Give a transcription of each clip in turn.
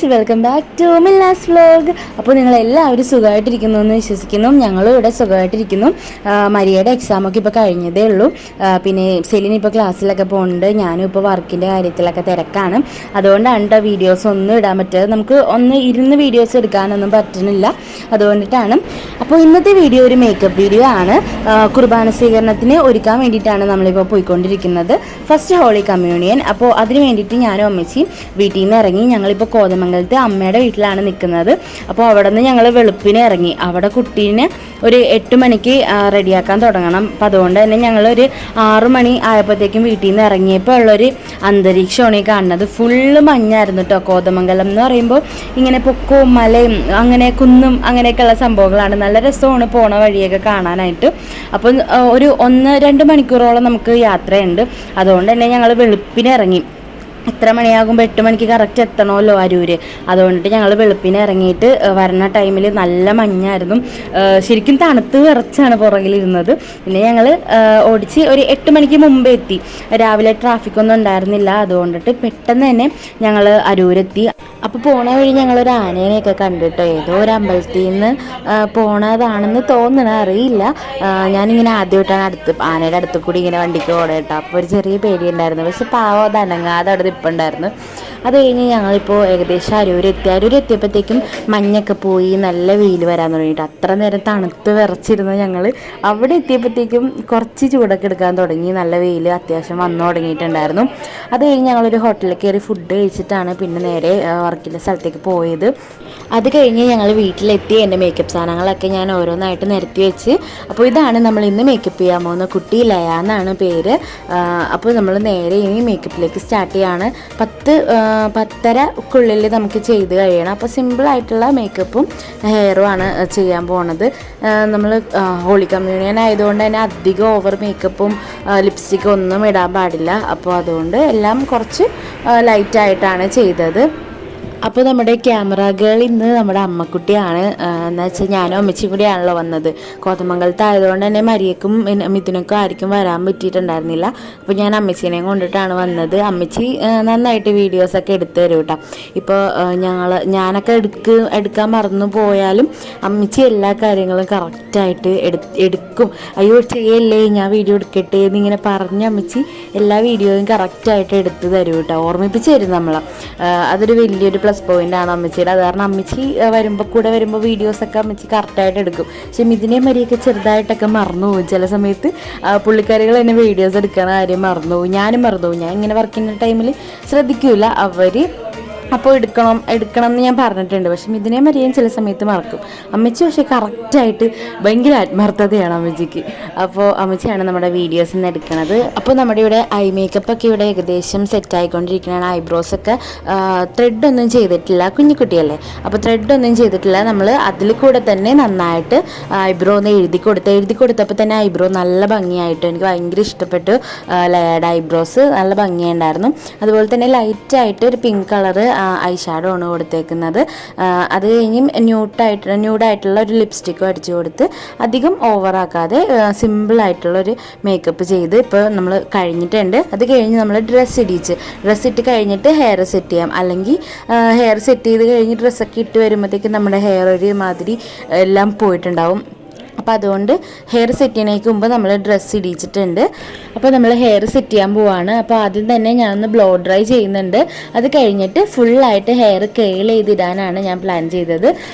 Guys, welcome back to Milla's vlog. അപ്പോൾ നിങ്ങളെല്ലാവരും സുഖമായിട്ടിരിക്കുന്നു എന്ന് വിശ്വസിക്കുന്നു. ഞങ്ങളും ഇവിടെ സുഖമായിട്ടിരിക്കുന്നു. മരിയയുടെ എക്സാമൊക്കെ ഇപ്പോൾ കഴിഞ്ഞതേ ഉള്ളൂ. പിന്നെ സെലിന് ഇപ്പോൾ ക്ലാസ്സിലൊക്കെ പോകുന്നുണ്ട്. ഞാനും ഇപ്പോൾ വർക്കിൻ്റെ കാര്യത്തിലൊക്കെ തിരക്കാണ്. അതുകൊണ്ടാണ് കേട്ടോ വീഡിയോസ് ഒന്നും ഇടാൻ പറ്റുക. നമുക്ക് ഇരുന്ന് വീഡിയോസ് എടുക്കാനൊന്നും പറ്റുന്നില്ല. അതുകൊണ്ടിട്ടാണ്. അപ്പോൾ ഇന്നത്തെ വീഡിയോ ഒരു മേക്കപ്പ് വീഡിയോ ആണ്. കുർബാന സ്വീകരണത്തിന് ഒരുക്കാൻ വേണ്ടിയിട്ടാണ് നമ്മളിപ്പോൾ പോയിക്കൊണ്ടിരിക്കുന്നത്. First holy communion. അപ്പോൾ അതിന് വേണ്ടിയിട്ട് ഞാനും അമ്മച്ചിയും വീട്ടിൽ നിന്ന് ഇറങ്ങി. ഞങ്ങളിപ്പോൾ കോതമംഗലത്ത് അമ്മയുടെ വീട്ടിലാണ് നിൽക്കുന്നത്. അപ്പോൾ അവിടെ നിന്ന് ഞങ്ങൾ വെളുപ്പിന് ഇറങ്ങി. അവിടെ കുട്ടീനെ ഒരു 8 മണിക്ക് റെഡിയാക്കാൻ തുടങ്ങണം. അപ്പോൾ അതുകൊണ്ട് തന്നെ ഞങ്ങളൊരു 6 മണി ആയപ്പോഴത്തേക്കും വീട്ടിൽ നിന്ന് ഇറങ്ങിയപ്പോൾ ഉള്ളൊരു അന്തരീക്ഷമാണ് ഈ കാണുന്നത്. ഫുള്ള് മഞ്ഞായിരുന്നു കേട്ടോ. കോതമംഗലം എന്ന് പറയുമ്പോൾ ഇങ്ങനെ പൊക്കവും മലയും അങ്ങനെ കുന്നും അങ്ങനെയൊക്കെയുള്ള സംഭവങ്ങളാണ്. നല്ല രസമാണ് പോണ വഴിയൊക്കെ കാണാനായിട്ട്. അപ്പോൾ ഒരു 1-2 മണിക്കൂറോളം നമുക്ക് യാത്രയുണ്ട്. അതുകൊണ്ട് തന്നെ ഞങ്ങൾ വെളുപ്പിന് ഇറങ്ങി. എത്ര മണിയാകുമ്പോൾ 8 മണിക്ക് കറക്റ്റ് എത്തണമല്ലോ അരൂര്. അതുകൊണ്ടിട്ട് ഞങ്ങൾ വെളുപ്പിന് ഇറങ്ങിയിട്ട് വരുന്ന ടൈമിൽ നല്ല മഞ്ഞായിരുന്നു. ശരിക്കും തണുത്ത് വിറച്ചാണ് പുറകിലിരുന്നത്. പിന്നെ ഞങ്ങൾ ഓടിച്ച് ഒരു 8 മണിക്ക് മുമ്പേ എത്തി. രാവിലെ ട്രാഫിക്കൊന്നും ഉണ്ടായിരുന്നില്ല. അതുകൊണ്ടിട്ട് പെട്ടെന്ന് തന്നെ ഞങ്ങൾ അരൂരെത്തി. അപ്പോൾ പോണ വഴി ഞങ്ങളൊരു ആനേനെയൊക്കെ കണ്ടിട്ടോ. ഏതോ ഒരു അമ്പലത്തിൽ നിന്ന് പോണതാണെന്ന് തോന്നണ അറിയില്ല. ഞാനിങ്ങനെ ആദ്യമായിട്ടാണ് ആനയുടെ അടുത്ത് കൂടി ഇങ്ങനെ വണ്ടിക്ക് ഓടേട്ടോ. അപ്പോൾ ഒരു ചെറിയ പേടിയുണ്ടായിരുന്നു. പക്ഷെ പാവം അത് അനങ്ങാതെ അവിടെ നിൽപ്പുണ്ടായിരുന്നു. അത് കഴിഞ്ഞ് ഞങ്ങളിപ്പോൾ ഏകദേശം അരൂരെത്തിയപ്പോഴത്തേക്കും മഞ്ഞൊക്കെ പോയി നല്ല വെയിൽ വരാൻ തുടങ്ങിയിട്ട് അത്ര നേരം തണുത്ത് വിറച്ചിരുന്നു ഞങ്ങൾ. അവിടെ എത്തിയപ്പോഴത്തേക്കും കുറച്ച് ചൂടൊക്കെ എടുക്കാൻ തുടങ്ങി. നല്ല വെയിൽ അത്യാവശ്യം വന്നു തുടങ്ങിയിട്ടുണ്ടായിരുന്നു. അത് കഴിഞ്ഞ് ഞങ്ങളൊരു ഹോട്ടലിൽ കയറി ഫുഡ് കഴിച്ചിട്ടാണ് പിന്നെ നേരെ വർക്കിൻ്റെ സ്ഥലത്തേക്ക് പോയത്. അത് കഴിഞ്ഞ് ഞങ്ങൾ വീട്ടിലെത്തി. എൻ്റെ മേക്കപ്പ് സാധനങ്ങളൊക്കെ ഞാൻ ഓരോന്നായിട്ട് നിരത്തി വെച്ച്. അപ്പോൾ ഇതാണ് നമ്മൾ ഇന്ന് മേക്കപ്പ് ചെയ്യാൻ പോകുന്ന കുട്ടി. ലയ എന്നാണ് പേര്. അപ്പോൾ നമ്മൾ നേരെ ഇനി മേക്കപ്പിലേക്ക് സ്റ്റാർട്ട് ചെയ്യാണ്. 10-10:30ക്കുള്ളിൽ നമുക്ക് ചെയ്ത് കഴിയണം. അപ്പോൾ സിമ്പിളായിട്ടുള്ള മേക്കപ്പും ഹെയറും ആണ് ചെയ്യാൻ പോണത്. നമ്മൾ ഹോളി കമ്മ്യൂണിയൻ ആയതുകൊണ്ട് തന്നെ അധികം ഓവർ മേക്കപ്പും ലിപ്സ്റ്റിക്കും ഒന്നും ഇടാൻ പാടില്ല. അപ്പോൾ അതുകൊണ്ട് എല്ലാം കുറച്ച് ലൈറ്റായിട്ടാണ് ചെയ്തത്. അപ്പോൾ നമ്മുടെ ക്യാമറ ഗേൾ ഇന്ന് നമ്മുടെ അമ്മക്കുട്ടിയാണ്. എന്ന് വെച്ചാൽ ഞാനും അമ്മച്ചിയും കൂടിയാണല്ലോ വന്നത്. കോതമംഗലത്ത് ആയതുകൊണ്ട് തന്നെ മരിയക്കും മിഥുനക്കും ആർക്കും വരാൻ പറ്റിയിട്ടുണ്ടായിരുന്നില്ല. അപ്പോൾ ഞാൻ അമ്മച്ചീനെയും കൊണ്ടിട്ടാണ് വന്നത്. അമ്മച്ചി നന്നായിട്ട് വീഡിയോസൊക്കെ എടുത്തു തരും കേട്ടോ. ഇപ്പോൾ ഞാനൊക്കെ എടുക്കാൻ മറന്നു പോയാലും അമ്മച്ചി എല്ലാ കാര്യങ്ങളും കറക്റ്റായിട്ട് എടുക്കും. അയ്യോ ചെയ്യല്ലേ, ഞാൻ വീഡിയോ എടുക്കട്ടെ എന്നിങ്ങനെ പറഞ്ഞ് അമ്മച്ചി എല്ലാ വീഡിയോയും കറക്റ്റായിട്ട് എടുത്തു തരും കേട്ടോ. ഓർമ്മിപ്പിച്ച് തരും നമ്മളെ. അതൊരു വലിയൊരു പ്ലസ് പോയിന്റ് ആണ് അമ്മച്ചിയുടെ. അത് കാരണം അമ്മച്ചി വരുമ്പോൾ വീഡിയോസൊക്കെ അമ്മച്ചി കറക്റ്റായിട്ട് എടുക്കും. പക്ഷെ മിഥുനെ മരിയൊക്കെ ചെറുതായിട്ടൊക്കെ മറന്നു പോകും. ചില സമയത്ത് പുള്ളിക്കാരികൾ തന്നെ വീഡിയോസ് എടുക്കണ കാര്യം മറന്നു പോകും. ഞാനും മറന്നു പോകും. ഞാൻ ഇങ്ങനെ വർക്ക് ചെയ്യുന്ന ടൈമിൽ ശ്രദ്ധിക്കില്ല. അവർ അപ്പോൾ എടുക്കണം എന്ന് ഞാൻ പറഞ്ഞിട്ടുണ്ട്. പക്ഷെ മിഥുനെ മരിയും ചില സമയത്ത് മറക്കും. അമ്മച്ചി പക്ഷേ കറക്റ്റായിട്ട് ഭയങ്കര ആത്മാർത്ഥതയാണ് അമ്മച്ചിക്ക്. അപ്പോൾ അമ്മച്ചിയാണ് നമ്മുടെ വീഡിയോസ് നിന്ന് എടുക്കുന്നത്. അപ്പോൾ നമ്മുടെ ഇവിടെ ഐ മേക്കപ്പൊക്കെ ഇവിടെ ഏകദേശം സെറ്റായിക്കൊണ്ടിരിക്കുകയാണ്. ഐബ്രോസൊക്കെ ത്രെഡൊന്നും ചെയ്തിട്ടില്ല. കുഞ്ഞിക്കുട്ടിയല്ലേ, അപ്പോൾ ത്രെഡൊന്നും ചെയ്തിട്ടില്ല. നമ്മൾ അതിൽ കൂടെ തന്നെ നന്നായിട്ട് ഐബ്രോ ഒന്ന് എഴുതി കൊടുത്തപ്പോൾ തന്നെ ഐബ്രോ നല്ല ഭംഗിയായിട്ട് എനിക്ക് ഭയങ്കര ഇഷ്ടപ്പെട്ടു. ലയർഡ് ഐബ്രോസ് നല്ല ഭംഗിയുണ്ടായിരുന്നു. അതുപോലെ തന്നെ ലൈറ്റായിട്ട് ഒരു പിങ്ക് കളറ് ഐ ഷാഡോ ആണ് കൊടുത്തേക്കുന്നത്. അത് കഴിഞ്ഞ് ന്യൂഡായിട്ടുള്ള ഒരു ലിപ്സ്റ്റിക്കും അടിച്ചു കൊടുത്ത് അധികം ഓവറാക്കാതെ സിമ്പിളായിട്ടുള്ളൊരു മേക്കപ്പ് ചെയ്ത് ഇപ്പോൾ നമ്മൾ കഴിഞ്ഞിട്ടുണ്ട്. അത് കഴിഞ്ഞ് നമ്മൾ ഡ്രസ്സ് ഇട്ട് കഴിഞ്ഞിട്ട് ഹെയർ സെറ്റ് ചെയ്യാം. അല്ലെങ്കിൽ ഹെയർ സെറ്റ് ചെയ്ത് കഴിഞ്ഞ് ഡ്രസ്സൊക്കെ ഇട്ട് വരുമ്പോഴത്തേക്കും നമ്മുടെ ഹെയർ ഒരു മാതിരി എല്ലാം പോയിട്ടുണ്ടാവും. അപ്പോൾ അതുകൊണ്ട് ഹെയർ സെറ്റ് ചെയ്യാനേക്ക് മുമ്പ് നമ്മൾ ഡ്രസ്സ് ഇടിച്ചിട്ടുണ്ട്. അപ്പോൾ നമ്മൾ ഹെയർ സെറ്റ് ചെയ്യാൻ പോവാണ്. അപ്പോൾ ആദ്യം തന്നെ ഞാനൊന്ന് ബ്ലോ ഡ്രൈ ചെയ്യുന്നുണ്ട്. അത് കഴിഞ്ഞിട്ട് ഫുള്ളായിട്ട് ഹെയർ കേൾ ചെയ്തിടാനാണ് ഞാൻ പ്ലാൻ ചെയ്തത്.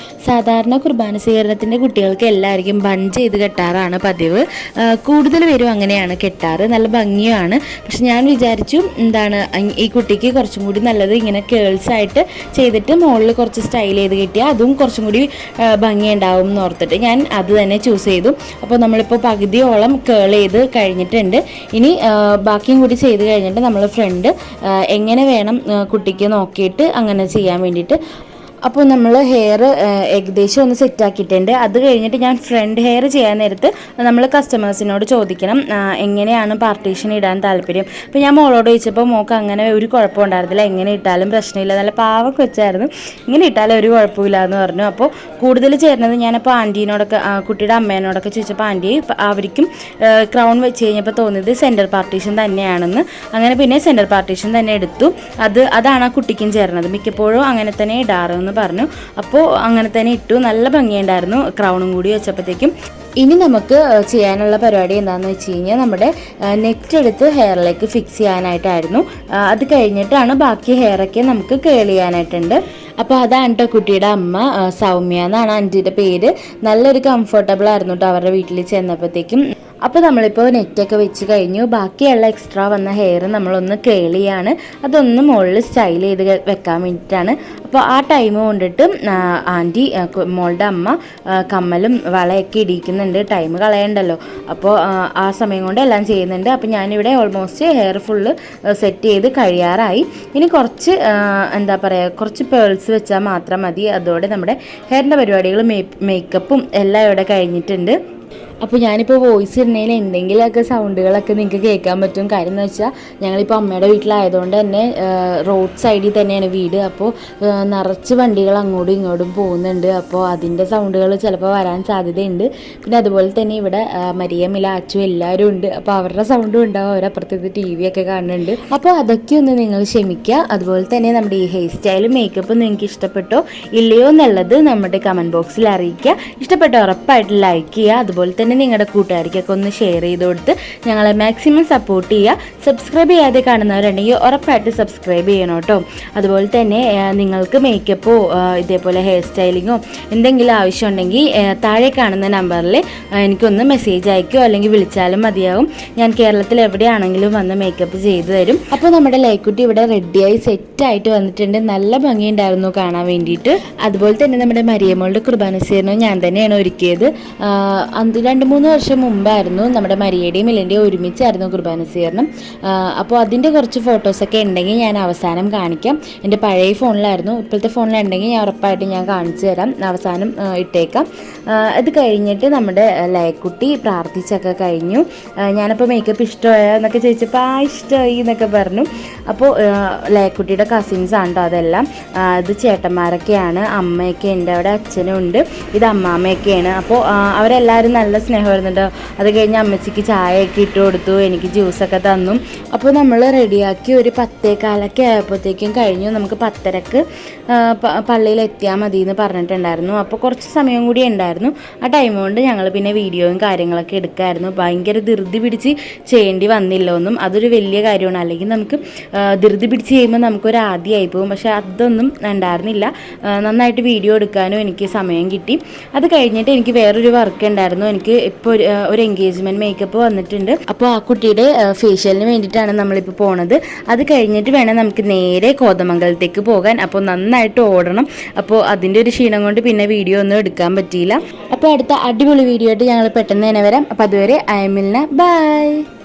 സാധാരണ കുർബാന സ്വീകരണത്തിൻ്റെ കുട്ടികൾക്ക് എല്ലാവർക്കും ബൺ ചെയ്ത് കെട്ടാറാണ് പതിവ്. കൂടുതൽ പേരും അങ്ങനെയാണ് കെട്ടാറ്. നല്ല ഭംഗിയാണ്. പക്ഷെ ഞാൻ വിചാരിച്ചു ഈ കുട്ടിക്ക് കുറച്ചും കൂടി നല്ലത് ഇങ്ങനെ കേൾസായിട്ട് ചെയ്തിട്ട് മുകളിൽ കുറച്ച് സ്റ്റൈൽ ചെയ്ത് കെട്ടിയാൽ അതും കുറച്ചും കൂടി ഭംഗിയുണ്ടാവും എന്ന് ഓർത്തിട്ട് ഞാൻ അത് തന്നെ ചൂസ് ചെയ്തു. അപ്പോൾ നമ്മളിപ്പോൾ പകുതിയോളം കേൾ ചെയ്ത് കഴിഞ്ഞിട്ടുണ്ട്. ഇനി ബാക്കിയും കൂടി ചെയ്ത് കഴിഞ്ഞിട്ട് നമ്മൾ ഫ്രണ്ട് എങ്ങനെ വേണം കുട്ടിക്ക് നോക്കിയിട്ട് അങ്ങനെ ചെയ്യാൻ വേണ്ടിയിട്ട് അപ്പോൾ നമ്മൾ ഹെയർ ഏകദേശം ഒന്ന് സെറ്റാക്കിയിട്ടുണ്ട്. അത് കഴിഞ്ഞിട്ട് ഞാൻ ഫ്രണ്ട് ഹെയർ ചെയ്യാൻ നേരത്ത് നമ്മൾ കസ്റ്റമേഴ്സിനോട് ചോദിക്കണം എങ്ങനെയാണ് പാർട്ടീഷൻ ഇടാൻ താല്പര്യം. അപ്പോൾ ഞാൻ മോളോട് ചോദിച്ചപ്പോൾ മോൾക്ക് അങ്ങനെ ഒരു കുഴപ്പം ഉണ്ടായിരുന്നില്ല, എങ്ങനെ ഇട്ടാലും പ്രശ്നമില്ല, നല്ല പാവൊക്കെ വെച്ചായിരുന്നു, ഇങ്ങനെ ഇട്ടാലും ഒരു കുഴപ്പമില്ല എന്ന് പറഞ്ഞു. അപ്പോൾ കൂടുതൽ ചേരുന്നത് ഞാനപ്പോൾ ആൻറ്റീനോടൊക്കെ കുട്ടിയുടെ അമ്മേനോടൊക്കെ ചോദിച്ചപ്പോൾ ആൻറ്റി അവർക്കും ക്രൗൺ വെച്ച് കഴിഞ്ഞപ്പോൾ തോന്നിയത് സെൻറ്റർ പാർട്ടീഷൻ തന്നെയാണെന്ന്. അങ്ങനെ പിന്നെ സെൻറ്റർ പാർട്ടീഷൻ തന്നെ എടുത്തു. അതാണ് ആ കുട്ടിക്കും ചേർന്നത്, മിക്കപ്പോഴും അങ്ങനെ തന്നെ ഇടാറെന്ന് പറഞ്ഞു. അപ്പോൾ അങ്ങനെ തന്നെ ഇട്ടു, നല്ല ഭംഗിയുണ്ടായിരുന്നു ക്രൗണും കൂടി വെച്ചപ്പോഴത്തേക്കും. ഇനി നമുക്ക് ചെയ്യാനുള്ള പരിപാടി എന്താണെന്ന് വെച്ച് കഴിഞ്ഞാൽ നമ്മുടെ നെറ്റ് എടുത്ത് ഹെയറിലേക്ക് ഫിക്സ് ചെയ്യാനായിട്ടായിരുന്നു. അത് കഴിഞ്ഞിട്ടാണ് ബാക്കി ഹെയറൊക്കെ നമുക്ക് കേൾ ചെയ്യാനായിട്ടുണ്ട്. അപ്പോൾ അതാണ് കേട്ടോ കുട്ടിയുടെ അമ്മ, സൗമ്യ എന്നാണ് ആൻറ്റിയുടെ പേര്. നല്ലൊരു കംഫർട്ടബിൾ ആയിരുന്നു കേട്ടോ അവരുടെ വീട്ടിൽ ചെന്നപ്പോഴത്തേക്കും. അപ്പോൾ നമ്മളിപ്പോൾ നെറ്റൊക്കെ വെച്ച് കഴിഞ്ഞു. ബാക്കിയുള്ള എക്സ്ട്രാ വന്ന ഹെയർ നമ്മളൊന്ന് കേൾ ചെയ്യാണ്, അതൊന്ന് മുകളിൽ സ്റ്റൈൽ ചെയ്ത് വെക്കാൻ വേണ്ടിയിട്ടാണ്. അപ്പോൾ ആ ടൈം കൊണ്ടിട്ട് ആൻറ്റി മോളുടെ അമ്മ കമ്മലും വളയൊക്കെ ഇടിക്കുന്നുണ്ട്, ടൈം കളയണ്ടല്ലോ. അപ്പോൾ ആ സമയം കൊണ്ട് എല്ലാം ചെയ്യുന്നുണ്ട്. അപ്പോൾ ഞാനിവിടെ ഓൾമോസ്റ്റ് ഹെയർ ഫുള്ള് സെറ്റ് ചെയ്ത് കഴിയാറായി. ഇനി കുറച്ച് എന്താ പറയുക, കുറച്ച് പേൾസ് വെച്ചാൽ മാത്രം മതി. അതോടെ നമ്മുടെ ഹെയറിൻ്റെ പരിപാടികൾ മേക്കപ്പും എല്ലാം ഇവിടെ കഴിഞ്ഞിട്ടുണ്ട്. അപ്പോൾ ഞാനിപ്പോൾ വോയിസ് ഇടുന്നതിൽ എന്തെങ്കിലുമൊക്കെ സൗണ്ടുകളൊക്കെ നിങ്ങൾക്ക് കേൾക്കാൻ പറ്റും. കാര്യം എന്ന് വെച്ചാൽ ഞങ്ങളിപ്പോൾ അമ്മയുടെ വീട്ടിലായതുകൊണ്ട് തന്നെ റോഡ് സൈഡിൽ തന്നെയാണ് വീട്. അപ്പോൾ നിറച്ച് വണ്ടികൾ അങ്ങോട്ടും ഇങ്ങോട്ടും പോകുന്നുണ്ട്. അപ്പോൾ അതിൻ്റെ സൗണ്ടുകൾ ചിലപ്പോൾ വരാൻ സാധ്യതയുണ്ട്. പിന്നെ അതുപോലെ തന്നെ ഇവിടെ മരിയ മില അച്ചു എല്ലാവരും ഉണ്ട്. അപ്പോൾ അവരുടെ സൗണ്ടും ഉണ്ടാവും, അവരപ്പുറത്തേക്ക് ടി വി ഒക്കെ കാണുന്നുണ്ട്. അപ്പോൾ അതൊക്കെ ഒന്ന് നിങ്ങൾ ക്ഷമിക്കുക. അതുപോലെ തന്നെ നമ്മുടെ ഈ ഹെയർ സ്റ്റൈലും മേക്കപ്പും നിങ്ങൾക്ക് ഇഷ്ടപ്പെട്ടോ ഇല്ലയോ എന്നുള്ളത് നമ്മുടെ കമൻറ്റ് ബോക്സിൽ അറിയിക്കുക. ഇഷ്ടപ്പെട്ടോ ഉറപ്പായിട്ട് ലൈക്ക് ചെയ്യുക. അതുപോലെ തന്നെ നിങ്ങളുടെ കൂട്ടുകാർക്കൊക്കെ ഒന്ന് ഷെയർ ചെയ്ത് കൊടുത്ത് ഞങ്ങളെ മാക്സിമം സപ്പോർട്ട് ചെയ്യുക. സബ്സ്ക്രൈബ് ചെയ്യാതെ കാണുന്നവരുണ്ടെങ്കിൽ ഉറപ്പായിട്ട് സബ്സ്ക്രൈബ് ചെയ്യണം കേട്ടോ. അതുപോലെ തന്നെ നിങ്ങൾക്ക് മേക്കപ്പോ ഇതേപോലെ ഹെയർ സ്റ്റൈലിങ്ങോ എന്തെങ്കിലും ആവശ്യമുണ്ടെങ്കിൽ താഴെ കാണുന്ന നമ്പറിൽ എനിക്കൊന്ന് മെസ്സേജ് അയക്കുകയോ അല്ലെങ്കിൽ വിളിച്ചാലും മതിയാകും. ഞാൻ കേരളത്തിൽ എവിടെയാണെങ്കിലും വന്ന് മേക്കപ്പ് ചെയ്തു തരും. അപ്പോൾ നമ്മുടെ ലൈക്കുട്ടി ഇവിടെ റെഡിയായി സെറ്റായിട്ട് വന്നിട്ടുണ്ട്. നല്ല ഭംഗിയുണ്ടായിരുന്നു കാണാൻ വേണ്ടിയിട്ട്. അതുപോലെ തന്നെ നമ്മുടെ മരിയമ്മളുടെ കുർബാനസീറിനും ഞാൻ തന്നെയാണ് ഒരുക്കിയത്. 2-3 വർഷം മുമ്പായിരുന്നു നമ്മുടെ മരിയയുടെയും മിലൻ്റെയും ഒരുമിച്ചായിരുന്നു കുർബാനസീറിനും. അപ്പോൾ അതിൻ്റെ കുറച്ച് ഫോട്ടോസൊക്കെ ഉണ്ടെങ്കിൽ ഞാൻ അവസാനം കാണിക്കാം. എൻ്റെ പഴയ ഫോണിലായിരുന്നു, ഇപ്പോഴത്തെ ഫോണിലുണ്ടെങ്കിൽ ഞാൻ ഉറപ്പായിട്ട് ഞാൻ കാണിച്ചു തരാം, അവസാനം ഇട്ടേക്കാം. അത് കഴിഞ്ഞിട്ട് നമ്മുടെ ലയക്കുട്ടി പ്രാർത്ഥിച്ചൊക്കെ കഴിഞ്ഞു. ഞാനപ്പോൾ മേക്കപ്പ് ഇഷ്ടമായോ എന്നൊക്കെ ചോദിച്ചപ്പോൾ ഇഷ്ടമായി എന്നൊക്കെ പറഞ്ഞു. അപ്പോൾ ലയക്കുട്ടിയുടെ കസിൻസ് ആണ് കേട്ടോ അതെല്ലാം. ഇത് ചേട്ടന്മാരൊക്കെയാണ്, അമ്മയൊക്കെ ഉണ്ട്, അവിടെ അച്ഛനും ഉണ്ട്, ഇത് അമ്മാമ്മയൊക്കെയാണ്. അപ്പോൾ അവരെല്ലാവരും നല്ല സ്നേഹമായിരുന്നുണ്ടോ. അത് കഴിഞ്ഞ് അമ്മച്ചിക്ക് ചായയൊക്കെ ഇട്ട് കൊടുത്തു, എനിക്ക് ജ്യൂസൊക്കെ തന്നു. അപ്പോൾ നമ്മൾ റെഡിയാക്കി ഒരു 10:15 ആയപ്പോഴത്തേക്കും കഴിഞ്ഞു. നമുക്ക് 10:30 പള്ളിയിൽ എത്തിയാൽ മതി എന്ന് പറഞ്ഞിട്ടുണ്ടായിരുന്നു. അപ്പോൾ കുറച്ച് സമയം കൂടി ഉണ്ടായിരുന്നു. ആ ടൈം കൊണ്ട് ഞങ്ങൾ പിന്നെ വീഡിയോയും കാര്യങ്ങളൊക്കെ എടുക്കാമായിരുന്നു. ഭയങ്കര ധൃതി പിടിച്ച് ചെയ്യേണ്ടി വന്നില്ല ഒന്നും, അതൊരു വലിയ കാര്യമാണ്. അല്ലെങ്കിൽ നമുക്ക് ധൃതി പിടിച്ച് ചെയ്യുമ്പോൾ നമുക്കൊരു ആദ്യമായി പോകും. പക്ഷേ അതൊന്നും ഉണ്ടായിരുന്നില്ല. നന്നായിട്ട് വീഡിയോ എടുക്കാനും എനിക്ക് സമയം കിട്ടി. അത് കഴിഞ്ഞിട്ട് എനിക്ക് വേറൊരു വർക്ക് ഉണ്ടായിരുന്നു. എനിക്ക് ഇപ്പോൾ ഒരു എൻഗേജ്മെൻറ്റ് മേക്കപ്പ് വന്നിട്ടുണ്ട്. അപ്പോൾ ആ കുട്ടിയുടെ ഫേഷ്യലിന് വേണ്ടിയിട്ടാണ് നമ്മളിപ്പോൾ പോണത്. അത് കഴിഞ്ഞിട്ട് വേണം നമുക്ക് നേരെ കോതമംഗലത്തേക്ക് പോകാൻ. അപ്പോൾ നന്നായിട്ട് ഓടണം. അപ്പോൾ അതിൻ്റെ ഒരു ക്ഷീണം കൊണ്ട് പിന്നെ വീഡിയോ ഒന്നും എടുക്കാൻ പറ്റിയില്ല. അപ്പോൾ അടുത്ത അടിപൊളി വീഡിയോ ആയിട്ട് ഞങ്ങൾ പെട്ടെന്ന് തന്നെ വരാം. അപ്പോൾ അതുവരെ ഐ എം മിൽന, ബൈ.